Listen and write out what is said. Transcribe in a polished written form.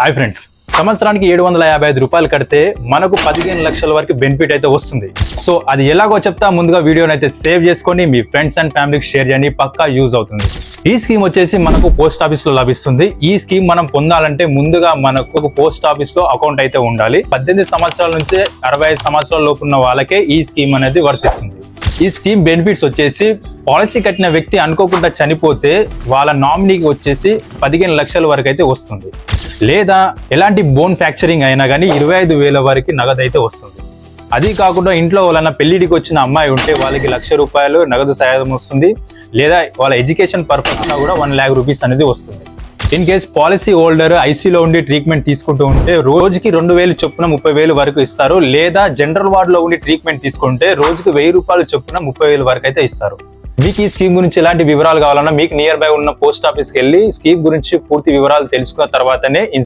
Hi friends, సంవత్సరానికి 755 రూపాయలు కడితే మనకు 15 లక్షల వరకు బెనిఫిట్ అయితే వస్తుంది. సో అది ఎలాగో చెప్తా, ముందుగా వీడియోని అయితే సేవ్ చేసుకొని మీ ఫ్రెండ్స్ అండ్ ఫ్యామిలీకి షేర్ చేయండి, పక్కా యూజ్ అవుతుంది. ఈ స్కీమ్ వచ్చేసి మనకు పోస్ట్ ఆఫీస్ లో లభిస్తుంది. ఈ స్కీమ్ మనం పొందాలంటే ముందుగా మనకు పోస్ట్ ఆఫీస్ లో అకౌంట్ అయితే ఉండాలి. 18 సంవత్సరాల నుంచి 65 సంవత్సరాల లోపు ఉన్న వాళ్ళకే ఈ స్కీమ్ అనేది వర్తిస్తుంది. ఈ స్కీమ్ బెనిఫిట్స్ వచ్చేసి పాలసీ కట్టిన వ్యక్తి అనుకోకుండా చనిపోతే వాళ్ళ నామినీకి వచ్చేసి 15 లక్షల వరకు అయితే వస్తుంది. లేదా ఎలాంటి బోన్ ఫ్రాక్చరింగ్ అయినా కానీ 25,000 వరకు నగదు అయితే వస్తుంది. అది కాకుండా ఇంట్లో వాళ్ళ పెళ్లిడికి వచ్చిన అమ్మాయి ఉంటే వాళ్ళకి ₹1,00,000 నగదు సాయం వస్తుంది. లేదా వాళ్ళ ఎడ్యుకేషన్ పర్పస్ కూడా 1 lakh రూపీస్ అనేది వస్తుంది. ఇన్ కేస్ పాలసీ హోల్డర్ ఐసీలో ఉండి ట్రీట్మెంట్ తీసుకుంటూ ఉంటే రోజుకి 2,000 చొప్పున 30,000 వరకు ఇస్తారు. లేదా జనరల్ వార్డ్ లో ఉండి ట్రీట్మెంట్ తీసుకుంటే రోజుకి ₹1,000 చొప్పున 30,000 వరకు అయితే ఇస్తారు. మీకు ఈ స్కీమ్ గురించి ఎలాంటి వివరాలు కావాలన్నా మీకు నియర్ బై ఉన్న పోస్ట్ ఆఫీస్కి వెళ్ళి స్కీమ్ గురించి పూర్తి వివరాలు తెలుసుకున్న తర్వాతనే